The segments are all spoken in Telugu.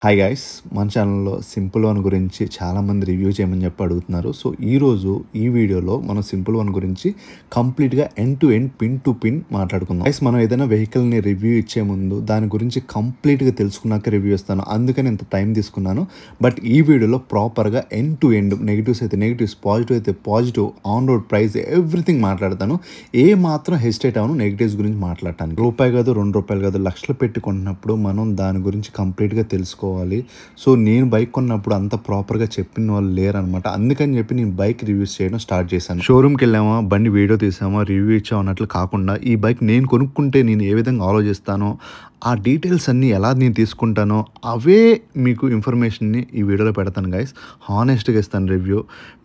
హాయ్ గైస్, మన ఛానల్లో సింపుల్ వన్ గురించి చాలామంది రివ్యూ చేయమని చెప్పి అడుగుతున్నారు. సో ఈరోజు ఈ వీడియోలో మనం సింపుల్ వన్ గురించి కంప్లీట్గా end to end pin to pin మాట్లాడుకుందాం. గైస్, మనం ఏదైనా వెహికల్ని రివ్యూ ఇచ్చే ముందు దాని గురించి కంప్లీట్గా తెలుసుకున్నాక రివ్యూ ఇస్తాను, అందుకని ఇంత టైం తీసుకున్నాను. బట్ ఈ వీడియోలో ప్రాపర్గా ఎండ్ టు ఎండ్, నెగిటివ్స్ అయితే నెగిటివ్స్, పాజిటివ్ అయితే positive, on road price, everything మాట్లాడతాను. ఏ మాత్రం హెసిటేట్ అవ్వను నెగిటివ్స్ గురించి మాట్లాడటానికి. రూపాయి కాదు, ₹2 కాదు, లక్షలు పెట్టుకుంటున్నప్పుడు మనం దాని గురించి కంప్లీట్గా తెలుసుకోవాలి. సో నేను బైక్ కొన్నప్పుడు అంత ప్రాపర్గా చెప్పిన వాళ్ళు లేరనమాట. అందుకని చెప్పి నేను బైక్ రివ్యూస్ చేయడం స్టార్ట్ చేశాను. షోరూమ్కి వెళ్ళామా, బండి వీడియో తీసామా, రివ్యూ ఇచ్చామా అన్నట్లు కాకుండా ఈ బైక్ నేను కొనుక్కుంటే నేను ఏ విధంగా ఆలోచిస్తానో, ఆ డీటెయిల్స్ అన్నీ ఎలా నేను తీసుకుంటానో అవే మీకు ఇన్ఫర్మేషన్ని ఈ వీడియోలో పెడతాను గైస్. హానెస్ట్గా ఇస్తాను రివ్యూ.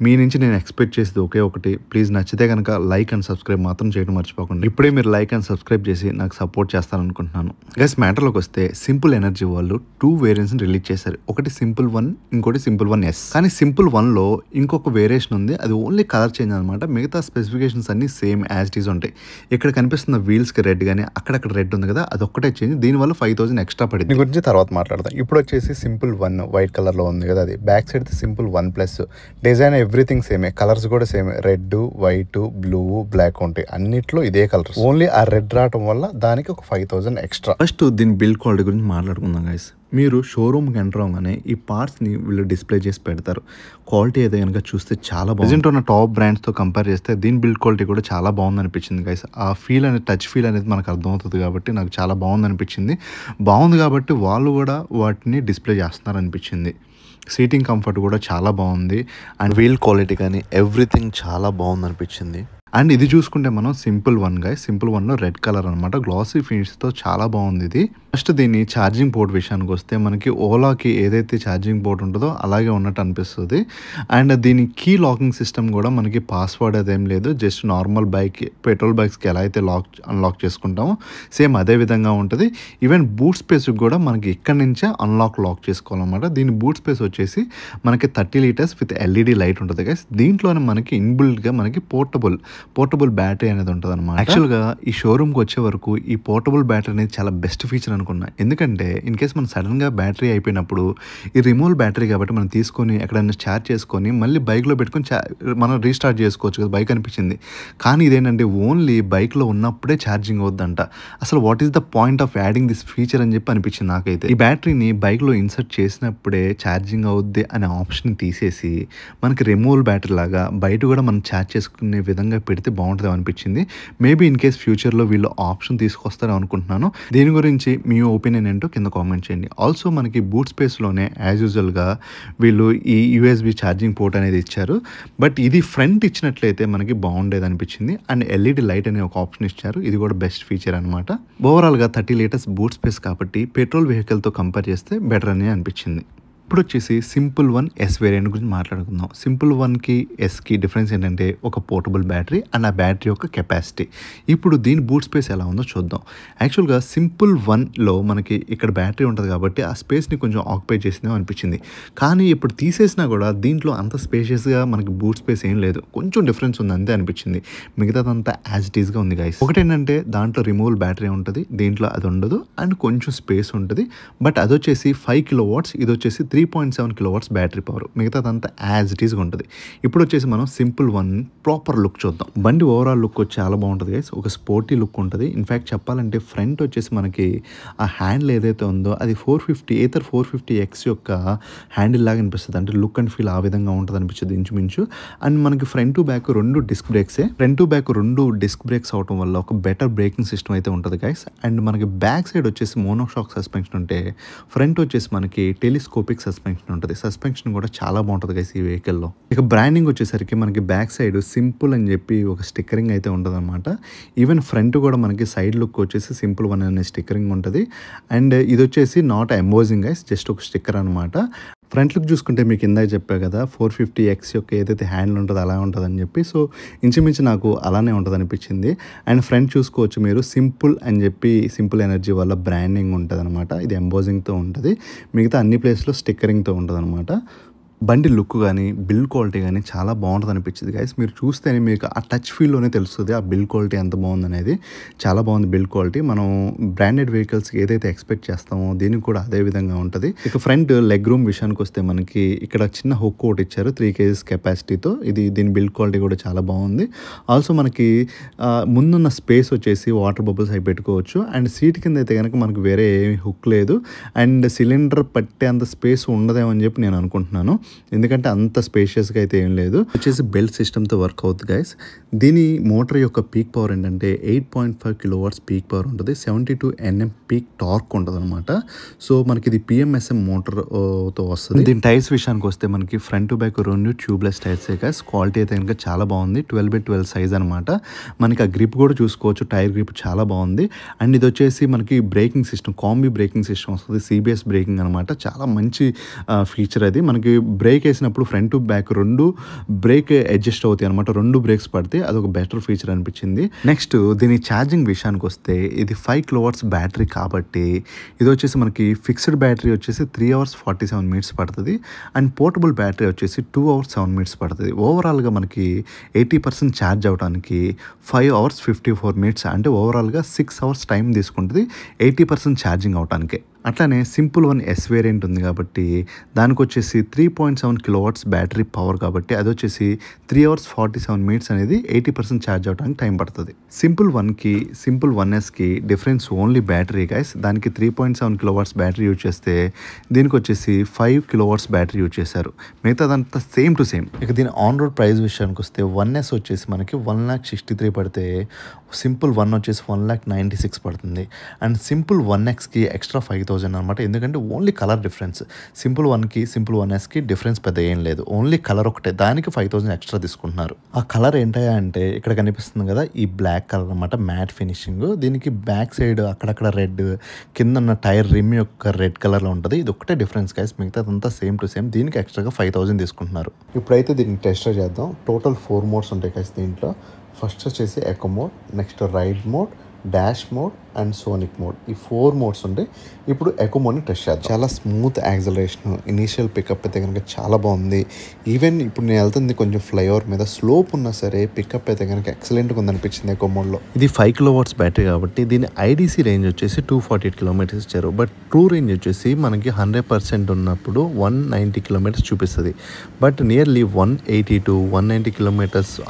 మీ నుంచి నేను ఎక్స్పెక్ట్ చేసేది ఒకే ఒకటి, ప్లీజ్ నచ్చితే కనుక లైక్ అండ్ సబ్స్క్రైబ్ మాత్రం చేయడం మర్చిపోకండి. ఇప్పుడే మీరు లైక్ అండ్ సబ్స్క్రైబ్ చేసి నాకు సపోర్ట్ చేస్తారనుకుంటున్నాను. గైస్, మ్యాటర్లోకి వస్తే సింపుల్ ఎనర్జీ వాళ్ళు 2 వేరియంట్స్ని రిలీజ్ చేశారు. ఒకటి సింపుల్ 1, ఇంకోటి సింపుల్ 1S. కానీ సింపుల్ 1లో ఇంకొక వేరియేషన్ ఉంది, అది ఓన్లీ కలర్ చేంజ్ అనమాట. మిగతా స్పెసిఫికేషన్స్ అన్ని సేమ్ యాజ్ ఇట్ ఈజ్ ఉంటాయి. ఇక్కడ కనిపిస్తున్న వీల్స్కి రెడ్ కానీ అక్కడక్కడ రెడ్ ఉంది కదా, అది ఒక్కటే చేంజ్. దీనివల్ల 5,000 ఎక్స్ట్రా పడింది. దీని గురించి తర్వాత మాట్లాడదాం. ఇప్పుడు వచ్చేసి సింపుల్ 1 వైట్ కలర్లో ఉంది కదా, అది back side simple 1+. Design everything సేమే, కలర్స్ కూడా సేమే. రెడ్, వైట్, బ్లూ, బ్లాక్ ఉంటాయి. అన్నిట్లో ఇదే కలర్స్. ఓన్లీ ఆ రెడ్ రావడం వల్ల దానికి ఒక 5,000 ఎక్స్ట్రా. ఫస్ట్ దీని బిల్డ్ క్వాలిటీ గురించి మాట్లాడుకుందాం గైస్. మీరు షోరూమ్కి ఎంటర్ అవ్వగానే ఈ పార్ట్స్ని వీళ్ళు డిస్ప్లే చేసి పెడతారు. క్వాలిటీ అయితే కనుక చూస్తే చాలా బాగుంది. ప్రజెంట్ ఉన్న టాప్ బ్రాండ్స్తో కంపేర్ చేస్తే దీని బిల్డ్ క్వాలిటీ కూడా చాలా బాగుంది అనిపించింది గైస్. ఆ ఫీల్ అనేది, టచ్ ఫీల్ అనేది మనకు అర్థమవుతుంది కాబట్టి నాకు చాలా బాగుంది అనిపించింది. బాగుంది కాబట్టి వాళ్ళు కూడా వాటిని డిస్ప్లే చేస్తున్నారు అనిపించింది. సీటింగ్ కంఫర్ట్ కూడా చాలా బాగుంది అండ్ వీల్ క్వాలిటీ కానీ ఎవ్రీథింగ్ చాలా బాగుంది అనిపించింది. అండ్ ఇది చూసుకుంటే మనం సింపుల్ 1 గైస్, సింపుల్ 1లో రెడ్ కలర్ అనమాట, గ్లాసీ ఫినిష్తో చాలా బాగుంది ఇది. ఫస్ట్ దీని ఛార్జింగ్ పోర్ట్ విషయానికి వస్తే మనకి ఓలాకి ఏదైతే ఛార్జింగ్ పోర్ట్ ఉంటుందో అలాగే ఉన్నట్టు అనిపిస్తుంది. అండ్ దీని కీ లాకింగ్ సిస్టమ్ కూడా మనకి పాస్వర్డ్ అదేం లేదు, జస్ట్ నార్మల్ బైక్, పెట్రోల్ బైక్స్కి ఎలా అయితే అన్లాక్ చేసుకుంటామో సేమ్ అదే విధంగా ఉంటుంది. ఈవెన్ బూట్ స్పేస్కి కూడా మనకి ఇక్కడ నుంచే లాక్ చేసుకోవాలన్నమాట. దీని బూట్ స్పేస్ వచ్చేసి మనకి 30 లీటర్స్ విత్ LED లైట్ ఉంటుంది గైస్. దీంట్లోనే మనకి ఇన్బిల్డ్గా మనకి పోర్టబుల్ బ్యాటరీ అనేది ఉంటుంది అనమాట. యాక్చువల్గా ఈ షోరూమ్కి వచ్చే వరకు ఈ పోర్టబుల్ బ్యాటరీ అనేది చాలా బెస్ట్ ఫీచర్ అనుకున్నా. ఎందుకంటే ఇన్ కేస్ మనం సడన్గా బ్యాటరీ అయిపోయినప్పుడు ఈ రిమూవల్ బ్యాటరీ కాబట్టి మనం తీసుకొని ఎక్కడైనా ఛార్జ్ చేసుకొని మళ్ళీ బైక్లో పెట్టుకొని మనం రీస్టార్ట్ చేసుకోవచ్చు కదా బైక్ అనిపించింది. కానీ ఇదేంటంటే ఓన్లీ బైక్లో ఉన్నప్పుడే ఛార్జింగ్ అవుద్దంట. అసలు what is the point of adding this feature అని చెప్పి అనిపించింది నాకైతే. ఈ బ్యాటరీని బైక్లో ఇన్సర్ట్ చేసినప్పుడే ఛార్జింగ్ అవుద్ది అనే ఆప్షన్ తీసేసి మనకి రిమూవల్ బ్యాటరీ లాగా బయట కూడా మనం ఛార్జ్ చేసుకునే విధంగా పెడితే బాగుంటుంది అనిపించింది. మేబీ ఇన్ కేస్ ఫ్యూచర్లో వీళ్ళు ఆప్షన్ తీసుకొస్తారని అనుకుంటున్నాను. దీని గురించి మీ ఒపీనియన్ ఏంటో కింద కామెంట్ చేయండి. ఆల్సో మనకి బూట్ స్పేస్లోనే యాజ్ యూజువల్గా వీళ్ళు ఈ USB ఛార్జింగ్ పోర్ట్ అనేది ఇచ్చారు. బట్ ఇది ఫ్రంట్ ఇచ్చినట్లయితే మనకి బాగుండేది అనిపించింది. అండ్ LED లైట్ అనే ఒక ఆప్షన్ ఇచ్చారు, ఇది కూడా బెస్ట్ ఫీచర్ అనమాట. ఓవరాల్గా 30 లీటర్స్ బూట్ స్పేస్ కాబట్టి పెట్రోల్ వెహికల్తో కంపేర్ చేస్తే బెటర్ అని అనిపించింది. ఇప్పుడు వచ్చేసి సింపుల్ 1S వేరియంట్ గురించి మాట్లాడుకుందాం. సింపుల్ 1కి Sకి డిఫరెన్స్ ఏంటంటే ఒక పోర్టబుల్ బ్యాటరీ అండ్ ఆ బ్యాటరీ యొక్క కెపాసిటీ. ఇప్పుడు దీని బూట్ స్పేస్ ఎలా ఉందో చూద్దాం. యాక్చువల్గా సింపుల్ 1లో మనకి ఇక్కడ బ్యాటరీ ఉంటుంది కాబట్టి ఆ స్పేస్ని కొంచెం ఆక్యుపై చేసిందేమో అనిపించింది. కానీ ఇప్పుడు తీసేసినా కూడా దీంట్లో అంత స్పేషియస్గా మనకి బూట్ స్పేస్ ఏం లేదు, కొంచెం డిఫరెన్స్ ఉంది అంతే అనిపించింది. మిగతాదంతా యాజ్ ఇట్ ఈస్గా ఉంది గైస్. ఒకటేంటంటే దాంట్లో రిమూవల్ బ్యాటరీ ఉంటుంది, దీంట్లో అది ఉండదు అండ్ కొంచెం స్పేస్ ఉంటుంది. బట్ అది వచ్చేసి 5 kW, ఇది వచ్చేసి 3.7 kW బ్యాటరీ పవర్. మిగతాదంతా యాజ్ ఇట్ ఈస్గా ఉంటుంది. ఇప్పుడు వచ్చేసి మనం సింపుల్ 1 ప్రాపర్ లుక్ చూద్దాం. బండి ఓవరాల్ లుక్ చాలా బాగుంటుంది గైస్, ఒక స్పోర్టీ లుక్ ఉంటుంది. ఇన్ఫ్యాక్ట్ చెప్పాలంటే ఫ్రంట్ వచ్చేసి మనకి ఆ హ్యాండిల్ ఏదైతే ఉందో అది 450 ఏథర్ 450X యొక్క హ్యాండిల్ లాగా అనిపిస్తుంది. అంటే లుక్ అండ్ ఫీల్ ఆ విధంగా ఉంటుంది అనిపించింది ఇంచుమించు. అండ్ మనకి ఫ్రంట్ టు బ్యాక్ 2 డిస్క్ బ్రేక్సే. Front to back 2 disc brakes అవడం వల్ల ఒక బెటర్ బ్రేకింగ్ సిస్టమ్ అయితే ఉంటుంది గైస్. అండ్ మనకి బ్యాక్ సైడ్ వచ్చేసి మోనోషాక్ సస్పెన్షన్ ఉంటే ఫ్రంట్ వచ్చేసి మనకి టెలిస్కోపిక్ సస్పెన్షన్ ఉంటుంది. సస్పెన్షన్ కూడా చాలా బాగుంటుంది గైస్ ఈ వెహికల్లో. ఇక బ్రాండింగ్ వచ్చేసరికి మనకి బ్యాక్ సైడ్ సింపుల్ అని చెప్పి ఒక స్టిక్కరింగ్ అయితే ఉంటుంది అనమాట. ఈవెన్ ఫ్రంట్ కూడా మనకి సైడ్ లుక్ వచ్చేసి సింపుల్ 1 అనే స్టిక్కరింగ్ ఉంటుంది. అండ్ ఇది వచ్చేసి నాట్ ఎంబోజింగ్ గైస్, జస్ట్ ఒక స్టిక్కర్ అనమాట. ఫ్రంట్ లుక్ చూసుకుంటే మీకు ఇందాక చెప్పా కదా 450X యొక్క ఏదైతే హ్యాండిల్ ఉంటుందో అలా ఉంటుంది అని చెప్పి, సో ఇంచుమించు నాకు అలానే ఉంటుంది అనిపించింది. అండ్ ఫ్రంట్ చూసుకోవచ్చు మీరు, సింపుల్ అని చెప్పి సింపుల్ ఎనర్జీ వల్ల బ్రాండింగ్ ఉంటుంది అనమాట. ఇది ఎంబోజింగ్తో ఉంటుంది, మిగతా అన్ని ప్లేస్లో స్టిక్కరింగ్తో ఉంటుంది అనమాట. బండి లుక్ కానీ బిల్డ్ క్వాలిటీ కానీ చాలా బాగుంటుంది అనిపించింది గైస్. మీరు చూస్తేనే మీకు ఆ టచ్ ఫీల్లోనే తెలుస్తుంది ఆ బిల్డ్ క్వాలిటీ ఎంత బాగుంది అనేది. చాలా బాగుంది బిల్డ్ క్వాలిటీ. మనం బ్రాండెడ్ వెహికల్స్కి ఏదైతే ఎక్స్పెక్ట్ చేస్తామో దీనికి కూడా అదే విధంగా ఉంటుంది. ఇక ఫ్రంట్ లెగ్ రూమ్ విషయానికి వస్తే మనకి ఇక్కడ చిన్న హుక్ ఒకటి ఇచ్చారు 3 kgs కెపాసిటీతో. దీని బిల్డ్ క్వాలిటీ కూడా చాలా బాగుంది. ఆల్సో మనకి ముందున్న స్పేస్ వచ్చేసి వాటర్ బబుల్స్ అవి పెట్టుకోవచ్చు. అండ్ సీట్ కింద అయితే కనుక మనకు వేరే ఏమి హుక్ లేదు. అండ్ సిలిండర్ పట్టే అంత స్పేస్ ఉండదేమో అని చెప్పి నేను అనుకుంటున్నాను, ఎందుకంటే అంత స్పేషియస్గా అయితే ఏం లేదు. వచ్చేసి బెల్ట్ సిస్టమ్తో వర్క్ అవుతుంది గైస్. దీని మోటార్ యొక్క పీక్ పవర్ ఏంటంటే 8.5 kW పీక్ పవర్ ఉంటుంది. 72 Nm పీక్ టార్క్ ఉంటుంది అనమాట. సో మనకి ఇది PMSM మోటార్తో వస్తుంది. దీని టైర్స్ విషయానికి వస్తే మనకి ఫ్రంట్ టు బ్యాక్ 2 ట్యూబ్లెస్ టైర్సే గైస్. క్వాలిటీ అయితే కనుక చాలా బాగుంది. 12x12 సైజ్ అనమాట. మనకి ఆ గ్రిప్ కూడా చూసుకోవచ్చు, టైర్ గ్రిప్ చాలా బాగుంది. అండ్ ఇది వచ్చేసి మనకి braking system, combi braking system వస్తుంది. CBS బ్రేకింగ్ అనమాట. చాలా మంచి ఫీచర్ అది. మనకి బ్రేక్ వేసినప్పుడు front to back 2 break adjust అవుతాయి అనమాట. 2 బ్రేక్స్ పడితే అదొక బెటర్ ఫీచర్ అనిపించింది. నెక్స్ట్ దీని ఛార్జింగ్ విషయానికి వస్తే ఇది 5 kW బ్యాటరీ కాబట్టి ఇది వచ్చేసి మనకి ఫిక్స్డ్ బ్యాటరీ వచ్చేసి 3 hours 47 minutes పడుతుంది. అండ్ పోర్టబుల్ బ్యాటరీ వచ్చేసి 2 hours 7 minutes పడుతుంది. ఓవరాల్గా మనకి 80% ఛార్జ్ అవడానికి 5 hours 54 minutes, అంటే ఓవరాల్గా 6 hours టైం తీసుకుంటుంది 80% ఛార్జింగ్ అవడానికి. అట్లానే సింపుల్ వన్ S వేరియంట్ ఉంది కాబట్టి దానికి వచ్చేసి 3.7 kW బ్యాటరీ పవర్ కాబట్టి అది వచ్చేసి 3 hours 47 minutes అనేది 80% ఛార్జ్ అవడానికి టైం పడుతుంది. సింపుల్ 1కి సింపుల్ 1Sకి డిఫరెన్స్ ఓన్లీ బ్యాటరీ గైస్. దానికి 3.7 kW బ్యాటరీ యూజ్ చేస్తే దీనికి వచ్చేసి 5 kW బ్యాటరీ యూజ్ చేశారు. మిగతాదంతా సేమ్ టు సేమ్. ఇక దీని ఆన్ రోడ్ ప్రైస్ విషయానికి వస్తే 1S వచ్చేసి మనకి 1,63,000 పడితే సింపుల్ 1 వచ్చేసి 1,96,000 పడుతుంది. అండ్ సింపుల్ 1Xకి ఎక్స్ట్రా 5,000 అనమాట. ఎందుకంటే ఓన్లీ కలర్ డిఫరెన్స్. సింపుల్ 1కి సింపుల్ 1Sకి డిఫరెన్స్ పెద్ద ఏం లేదు, ఓన్లీ కలర్ ఒకటే. దానికి 5,000 ఎక్స్ట్రా తీసుకుంటున్నారు. ఆ కలర్ ఏంటయ్యా అంటే ఇక్కడ కనిపిస్తుంది కదా, ఈ బ్లాక్ కలర్ అనమాట, మ్యాట్ ఫినిషింగ్. దీనికి బ్యాక్ సైడ్ అక్కడక్కడ రెడ్, కింద ఉన్న టైర్ రిమ్ యొక్క రెడ్ కలర్లో ఉంటుంది. ఇది ఒకటే డిఫరెన్స్ గైస్, మిగతాదంతా సేమ్ టు సేమ్. దీనికి ఎక్స్ట్రాగా 5,000 తీసుకుంటున్నారు. ఇప్పుడైతే దీన్ని టెస్ట్ చేద్దాం. టోటల్ 4 మోడ్స్ ఉంటాయి గైస్ దీంట్లో. ఫస్ట్ వచ్చేసి eco mode, next ride mode, dash mode and sonic mode. ఈ 4 మోడ్స్ ఉంటాయి. ఇప్పుడు ఎకో మోడ్ని టెస్ట్ చేద్దాం. చాలా స్మూత్ యాక్సలరేషన్, ఇనీషియల్ పికప్ అయితే కనుక చాలా బాగుంది. ఈవెన్ ఇప్పుడు నేను వెళ్తుంది కొంచెం ఫ్లైఓవర్ మీద, స్లోప్ ఉన్నా సరే పికప్ అయితే కనుక ఎక్సలెంట్గా ఉందనిపించింది ఎకో మోడ్లో. ఇది 5 kW బ్యాటరీ కాబట్టి దీని IDC రేంజ్ వచ్చేసి 248 km ఇచ్చారు. బట్ ట్రూ రేంజ్ వచ్చేసి మనకి 100% ఉన్నప్పుడు 190 km చూపిస్తుంది. But nearly 180 to 190 km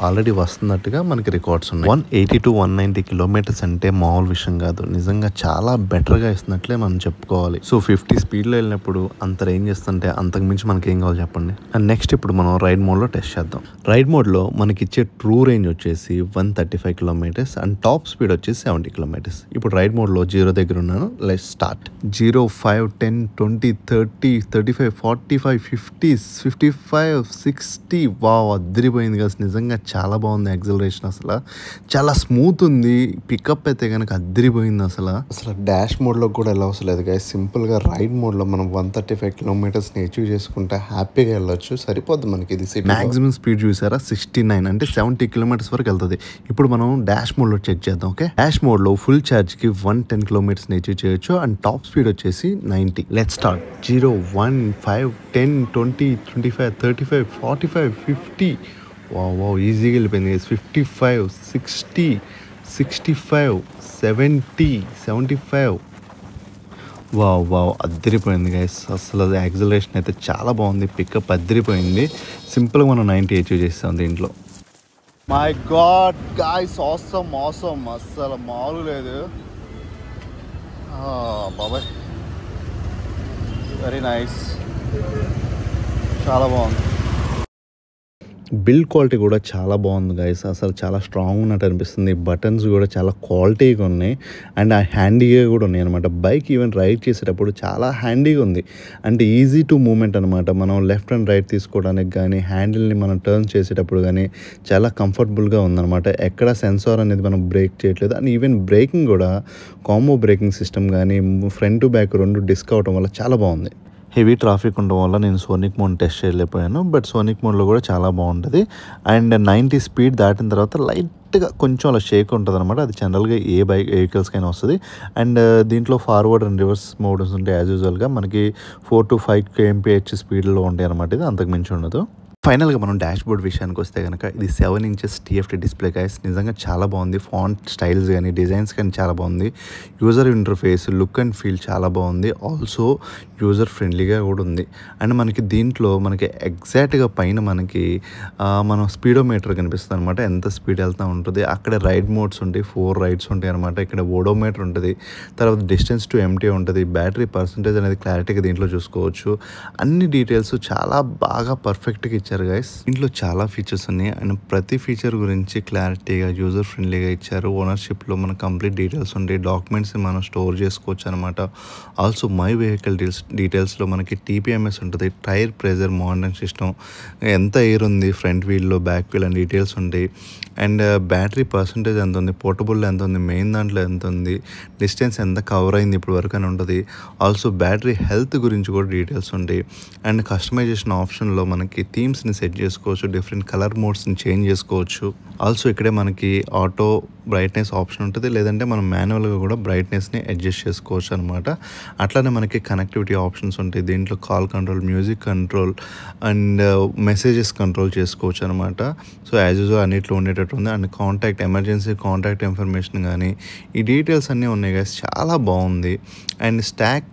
already వస్తున్నట్టుగా మనకి రికార్డ్స్ ఉన్నాయి. 180 to 190 km అంటే మామూలు విషయం కాదు, నిజంగా చాలా బెటర్గా ఇస్తున్నట్లే మనం చెప్పుకోవాలి. సో 50 స్పీడ్లో వెళ్ళినప్పుడు అంత రేంజ్ ఇస్తుంటే అంతకు మించి మనకి ఏం కావాలి చెప్పండి. అండ్ నెక్స్ట్ ఇప్పుడు మనం రైడ్ మోడ్లో టెస్ట్ చేద్దాం. రైడ్ మోడ్లో మనకి ఇచ్చే ట్రూ రేంజ్ వచ్చేసి 135 km అండ్ టాప్ స్పీడ్ వచ్చేసి 70 km. ఇప్పుడు రైడ్ మోడ్లో 0 దగ్గర ఉన్నాను. Let's start. 0, 5, 10, 20, 30, 35, 45, 50, 55, 60. వావ్, అదిరిపోయింది కదా. నిజంగా చాలా బాగుంది యాక్సలరేషన్. అసలు చాలా స్మూత్ ఉంది. పికప్ అయితే కనుక అదిరిపోయింది. అసలు డాష్ మోడ్లో కూడా ఎలా వస్తలేదు గైస్. సింపుల్గా రైడ్ మోడ్లో మనం 135 km అచీవ్ చేసుకుంటే హ్యాపీగా వెళ్ళొచ్చు, సరిపోద్ది మనకి. ఇది మ్యాక్సిమం స్పీడ్ చూసారా, 69 అంటే 70 km వరకు వెళ్తుంది. ఇప్పుడు మనం డాష్ మోడ్లో చెక్ చేద్దాం. ఓకే, డాష్ మోడ్లో ఫుల్ ఛార్జ్కి 110 km అచీవ్ చేయొచ్చు అండ్ టాప్ స్పీడ్ వచ్చేసి 90. Let's start. 0, 1, 5, 10, 20, 25, 35, 45, 50. వావ్, ఈజీగా వెళ్ళిపోయింది. 55, 60, 65, 70, 75. వావ్, అద్దరిపోయింది గైస్. అసలు యాక్సలరేషన్ అయితే చాలా బాగుంది. పికప్ అద్దరిపోయింది. సింపుల్గా మనం 90 అచీవ్ చేస్తాం దీంట్లో. మై గాడ్ గైస్, ఆసమ్ అసలు మామూలు లేదు బాబాయ్. వెరీ నైస్, చాలా బాగుంది. బిల్డ్ క్వాలిటీ కూడా చాలా బాగుంది గైస్. అసలు చాలా స్ట్రాంగ్ ఉన్నట్టు అనిపిస్తుంది. బటన్స్ కూడా చాలా క్వాలిటీగా ఉన్నాయి అండ్ హ్యాండీగా కూడా ఉన్నాయి అనమాట. బైక్ ఈవెన్ రైడ్ చేసేటప్పుడు చాలా హ్యాండీగా ఉంది. అంటే ఈజీ టు మూమెంట్ అనమాట. మనం లెఫ్ట్ అండ్ రైట్ తీసుకోవడానికి కానీ హ్యాండిల్ని మనం టర్న్ చేసేటప్పుడు కానీ చాలా కంఫర్టబుల్గా ఉందన్నమాట. ఎక్కడ సెన్సార్ అనేది మనం బ్రేక్ చేయట్లేదు. అండ్ ఈవెన్ బ్రేకింగ్ కూడా కాంబో బ్రేకింగ్ సిస్టమ్ కానీ ఫ్రంట్ టు బ్యాక్ 2 డిస్క్ అవటం వల్ల చాలా బాగుంది. హెవీ ట్రాఫిక్ ఉండడం వల్ల నేను సోనిక్ మోడ్ టెస్ట్ చేయలేకపోయాను. బట్ సోనిక్ మోడ్లో కూడా చాలా బాగుంటుంది. అండ్ 90 స్పీడ్ దాటిన తర్వాత లైట్గా కొంచెం అలా షేక్ ఉంటుంది అనమాట. అది జనరల్గా ఏ వెహికల్స్కైనా వస్తుంది. అండ్ దీంట్లో ఫార్వర్డ్ అండ్ రివర్స్ మోడ్స్ ఉంటాయి యాజ్ యూజువల్గా. మనకి 4 to 5 kmph స్పీడ్లో ఉంటాయి అనమాట. ఇది అంతకు మించి ఉండదు. ఫైనల్గా మనం డాష్ బోర్డ్ విషయానికి వస్తే కనుక ఇది 7 inches TFT డిస్ప్లే గైస్. నిజంగా చాలా బాగుంది. ఫాంట్ స్టైల్స్ కానీ డిజైన్స్ కానీ చాలా బాగుంది. User interface look and feel చాలా బాగుంది. ఆల్సో యూజర్ ఫ్రెండ్లీగా కూడా ఉంది. అండ్ మనకి దీంట్లో మనకి ఎగ్జాక్ట్గా పైన మనకి మనం స్పీడోమీటర్ కనిపిస్తుంది అనమాట. ఎంత స్పీడ్ వెళ్తూ ఉంటుంది. అక్కడ రైడ్ మోడ్స్ ఉంటాయి. 4 రైడ్స్ ఉంటాయి అనమాట. ఇక్కడ ఓడోమీటర్ ఉంటుంది. తర్వాత డిస్టెన్స్ టు ఎంటీ ఉంటుంది. బ్యాటరీ పర్సంటేజ్ అనేది క్లారిటీగా దీంట్లో చూసుకోవచ్చు. అన్ని డీటెయిల్స్ చాలా బాగా పర్ఫెక్ట్గా ఇచ్చారు గైస్. దీంట్లో చాలా ఫీచర్స్ ఉన్నాయి. అండ్ ప్రతి ఫీచర్ గురించి క్లారిటీగా యూజర్ ఫ్రెండ్లీగా ఇచ్చారు. ఓనర్షిప్లో మన కంప్లీట్ డీటెయిల్స్ ఉంటాయి. డాక్యుమెంట్స్ని మనం స్టోర్ చేసుకోవచ్చు అనమాట. ఆల్సో మై వెహికల్ డీటెయిల్స్లో మనకి TPMS ఉంటుంది. టైర్ ప్రెజర్ మానిటరింగ్ సిస్టమ్, ఎంత ఎయిర్ ఉంది ఫ్రంట్ వీల్లో, బ్యాక్ వీల్ అని డీటెయిల్స్ ఉంటాయి. అండ్ బ్యాటరీ పర్సంటేజ్ ఎంత ఉంది, పోర్టబుల్ ఎంత ఉంది, మెయిన్ దాంట్లో ఎంత ఉంది, డిస్టెన్స్ ఎంత కవర్ అయింది ఇప్పుడు వరకు అని ఉంటుంది. ఆల్సో బ్యాటరీ హెల్త్ గురించి కూడా డీటెయిల్స్ ఉంటాయి. అండ్ కస్టమైజేషన్ ఆప్షన్లో మనకి థీమ్స్ని సెట్ చేసుకోవచ్చు. డిఫరెంట్ కలర్ మోడ్స్ని చేంజ్ చేసుకోవచ్చు. ఆల్సో ఇక్కడే మనకి ఆటో బ్రైట్నెస్ ఆప్షన్ ఉంటుంది. లేదంటే మనం మాన్యువల్గా కూడా బ్రైట్నెస్ని అడ్జస్ట్ చేసుకోవచ్చు అనమాట. అట్లానే మనకి కనెక్టివిటీ ఆప్షన్స్ ఉంటాయి. దీంట్లో call control, music control and messages control చేసుకోవచ్చు అనమాట. సో యాజ్ యూజువల్ అన్నిట్లో ఉండేటట్టు ఉంది. And contact, emergency contact information కానీ ఈ డీటెయిల్స్ అన్నీ ఉన్నాయి గైస్. చాలా బాగుంది. అండ్ స్టాక్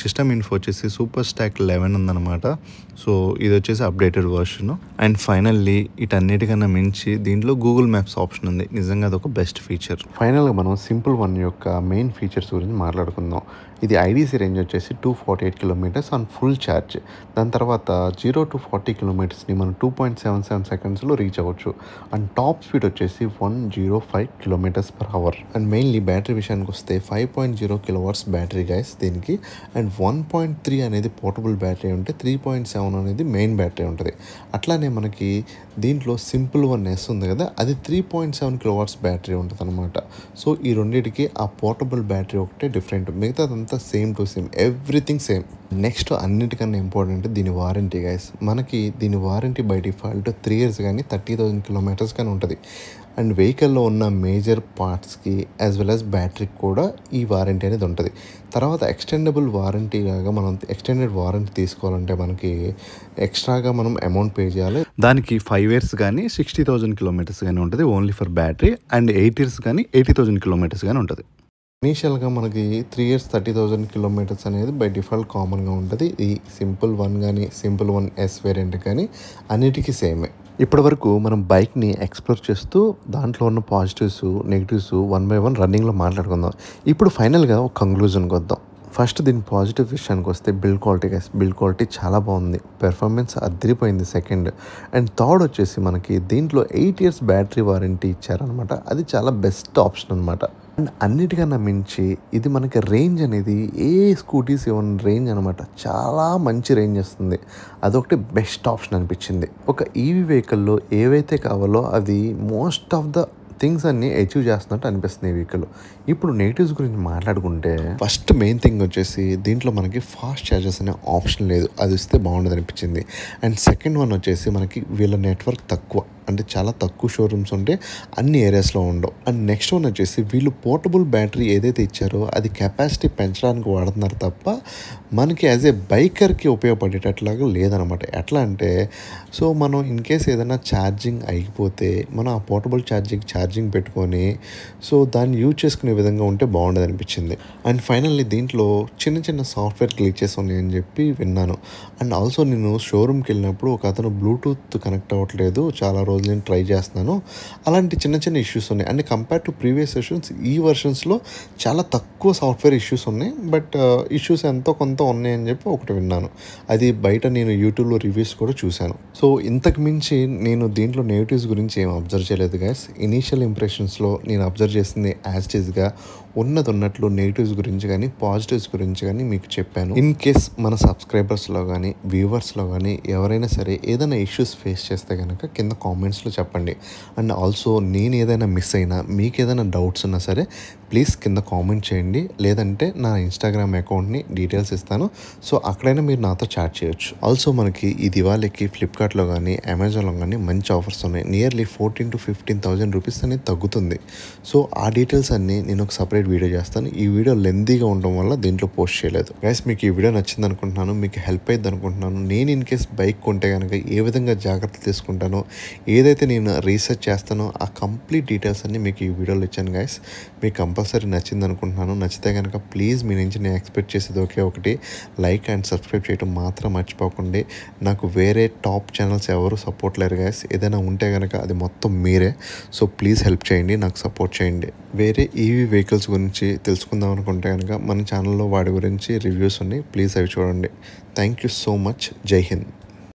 సిస్టమ్ ఇన్ఫో వచ్చేసి సూపర్ స్టాక్ 11 ఉందన్నమాట. సో ఇది వచ్చేసి అప్డేటెడ్ వర్షన్. అండ్ ఫైనల్లీ వీటన్నిటికన్నా మించి దీంట్లో గూగుల్ మ్యాప్స్ ఆప్షన్ ఉంది. నిజంగా అదొక బెస్ట్ ఫీచర్. ఫైనల్గా మనం సింపుల్ వన్ యొక్క మెయిన్ ఫీచర్స్ గురించి మాట్లాడుకుందాం. ఇది ఐడీసీ రేంజ్ వచ్చేసి 248 kilometers ఆన్ ఫుల్ ఛార్జ్. దాని తర్వాత 0 to 40 kilometersని మనం 2.77 secondsలో రీచ్ అవ్వచ్చు. అండ్ టాప్ స్పీడ్ వచ్చేసి 105 km/h. అండ్ మెయిన్లీ బ్యాటరీ విషయానికి వస్తే 5.0 kilowatts బ్యాటరీ గైస్ దీనికి. అండ్ 1.3 అనేది పోర్టబుల్ బ్యాటరీ ఉంటే 3.7 అనేది మెయిన్ బ్యాటరీ ఉంటుంది. అట్లానే మనకి దీంట్లో సింపుల్ వన్ ఎస్ ఉంది కదా, అది 3.7 kilowatts బ్యాటరీ ఉంటుంది అనమాట. సో ఈ రెండింటికి ఆ పోర్టబుల్ బ్యాటరీ ఒకటే డిఫరెంట్. మిగతాదంతా same to same, everything same. Next అన్నిటికన్నా ఇంపార్టెంట్ దీని వారంటీ గైస్. మనకి దీని వారంటీ బై డిఫాల్ట్ 3 years కానీ 30,000 kilometers కానీ ఉంటుంది. అండ్ వెహికల్లో ఉన్న మేజర్ పార్ట్స్కి యాజ్ వెల్ యాజ్ బ్యాటరీకి కూడా ఈ వారంటీ అనేది ఉంటుంది. తర్వాత ఎక్స్టెండబుల్ వారంటీ లాగా మనం ఎక్స్టెండెడ్ వారంటీ తీసుకోవాలంటే మనకి ఎక్స్ట్రాగా మనం అమౌంట్ పే చేయాలి. దానికి 5 years కానీ 60,000 kilometers కానీ ఉంటుంది only for battery. And 8 years కానీ 80,000 kilometers కానీ ఉంటుంది. ఇనీషియల్గా మనకి 3 years 30,000 kilometers అనేది బై డిఫాల్ట్ కామన్గా ఉంటుంది. ఈ సింపుల్ వన్ కానీ సింపుల్ వన్ ఎస్ వేరియంట్ కానీ అన్నిటికీ సేమే. ఇప్పటి వరకు మనం బైక్ని ఎక్స్ప్లోర్ చేస్తూ దాంట్లో ఉన్న పాజిటివ్స్, నెగిటివ్స్ 1 by 1 రన్నింగ్లో మాట్లాడుకుందాం. ఇప్పుడు ఫైనల్గా ఒక కంక్లూజన్కి వద్దాం. ఫస్ట్ దీని పాజిటివ్ విషయానికి వస్తే build quality guys. Build quality చాలా బాగుంది. పెర్ఫార్మెన్స్ అదిరిపోయింది సెకండ్. అండ్ థర్డ్ వచ్చేసి మనకి దీంట్లో 8 years బ్యాటరీ వారంటీ ఇచ్చారనమాట. అది చాలా బెస్ట్ ఆప్షన్ అనమాట. అండ్ అన్నిటికన్నా మించి ఇది మనకి రేంజ్ అనేది ఏ స్కూటీస్ ఇవ్వని రేంజ్ అనమాట. చాలా మంచి రేంజ్ వస్తుంది. అదొకటి బెస్ట్ ఆప్షన్ అనిపించింది. ఒక ఈవీ వెహికల్లో ఏవైతే కావాలో అది మోస్ట్ ఆఫ్ ద థింగ్స్ అన్నీ అచీవ్ చేస్తున్నట్టు అనిపిస్తుంది ఈ వెహికల్. ఇప్పుడు నెగిటివ్స్ గురించి మాట్లాడుకుంటే ఫస్ట్ మెయిన్ థింగ్ వచ్చేసి దీంట్లో మనకి ఫాస్ట్ ఛార్జెస్ అనే ఆప్షన్ లేదు. అది ఇస్తే బాగుండదు అనిపించింది. అండ్ సెకండ్ వన్ వచ్చేసి మనకి వీళ్ళ నెట్వర్క్ తక్కువ, అంటే చాలా తక్కువ షోరూమ్స్ ఉంటే అన్ని ఏరియాస్లో ఉండవు. అండ్ నెక్స్ట్ వన్ వచ్చేసి వీళ్ళు పోర్టబుల్ బ్యాటరీ ఏదైతే ఇచ్చారో అది కెపాసిటీ పెంచడానికి వాడుతున్నారు తప్ప మనకి యాజ్ ఏ బైకర్కి ఉపయోగపడేటట్లాగా లేదనమాట. ఎట్లా అంటే సో మనం ఇన్ కేస్ ఏదైనా ఛార్జింగ్ అయిపోతే మనం ఆ పోర్టబుల్ ఛార్జింగ్ పెట్టుకొని సో దాన్ని యూజ్ చేసుకునే విధంగా ఉంటే బాగుండదు అనిపించింది. అండ్ ఫైనల్లీ దీంట్లో చిన్న చిన్న సాఫ్ట్వేర్ గ్లిచెస్ ఉన్నాయని చెప్పి విన్నాను. అండ్ ఆల్సో నేను షోరూమ్కి వెళ్ళినప్పుడు ఒక అతను బ్లూటూత్ కనెక్ట్ అవ్వట్లేదు, చాలా రోజులు నేను ట్రై చేస్తున్నాను, అలాంటి చిన్న చిన్న ఇష్యూస్ ఉన్నాయి. And compare to previous versions ఈ వెర్షన్స్లో చాలా తక్కువ సాఫ్ట్వేర్ ఇష్యూస్ ఉన్నాయి. బట్ ఇష్యూస్ ఎంతో కొంత ఉన్నాయని చెప్పి ఒకటి విన్నాను. అది బయట నేను యూట్యూబ్లో రివ్యూస్ కూడా చూశాను. సో ఇంతకు మించి నేను దీంట్లో నెగిటివ్స్ గురించి ఏం అబ్జర్వ్ చేయలేదు గైస్. ఇనీషియల్ ఇంప్రెషన్స్లో నేను అబ్జర్వ్ చేసింది యాజ్ టీజ్గా ఉన్నది ఉన్నట్లు నెగిటివ్స్ గురించి కానీ పాజిటివ్స్ గురించి కానీ మీకు చెప్పాను. ఇన్ కేస్ మన సబ్స్క్రైబర్స్లో కానీ వ్యూవర్స్లో కానీ ఎవరైనా సరే ఏదైనా ఇష్యూస్ ఫేస్ చేస్తే కనుక కింద కామెంట్స్లో చెప్పండి. అండ్ ఆల్సో నేను ఏదైనా మిస్ అయినా మీకు ఏదైనా డౌట్స్ ఉన్నా సరే ప్లీజ్ కింద కామెంట్ చేయండి. లేదంటే నా ఇన్స్టాగ్రామ్ అకౌంట్ని డీటెయిల్స్ ఇస్తాను. సో అక్కడైనా మీరు నాతో చాట్ చేయొచ్చు. ఆల్సో మనకి ఈ దివాళీకి ఫ్లిప్కార్ట్లో కానీ అమెజాన్లో కానీ మంచి ఆఫర్స్ ఉన్నాయి. నియర్లీ 14,000 to 15,000 రూపీస్ అనేది తగ్గుతుంది. సో ఆ డీటెయిల్స్ అన్నీ నేను ఒక సపరేట్ వీడియో చేస్తాను. ఈ వీడియో లెంతీగా ఉండడం వల్ల దీంట్లో పోస్ట్ చేయలేదు. గైస్ మీకు ఈ వీడియో నచ్చింది అనుకుంటున్నాను, మీకు హెల్ప్ అయ్యింది అనుకుంటున్నాను. నేను ఇన్ కేస్ బైక్ కొంటే కనుక ఏ విధంగా జాగ్రత్తలు తీసుకుంటానో, ఏదైతే నేను రీసెర్చ్ చేస్తానో ఆ కంప్లీట్ డీటెయిల్స్ అన్నీ మీకు ఈ వీడియోలో ఇచ్చాను. గైస్ మీకు కంపల్సరీ నచ్చింది అనుకుంటున్నాను. నచ్చితే కనుక ప్లీజ్ మీ నుంచి నేను ఎక్స్పెక్ట్ చేసేది ఒకే ఒకటి, లైక్ అండ్ సబ్స్క్రైబ్ చేయడం మాత్రం మర్చిపోకండి. నాకు వేరే టాప్ ఛానల్స్ ఎవరు సపోర్ట్ లేరు గైస్. ఏదైనా ఉంటే కనుక అది మొత్తం మీరే. సో ప్లీజ్ హెల్ప్ చేయండి, నాకు సపోర్ట్ చేయండి. వేరే ఈవీ వెహికల్స్ గురించి తెలుసుకుందాం అనుకుంటే కనుక మన ఛానల్లో వాటి గురించి రివ్యూస్ ఉన్నాయి. ప్లీజ్ అవి చూడండి. Thank you so much. జై హింద్.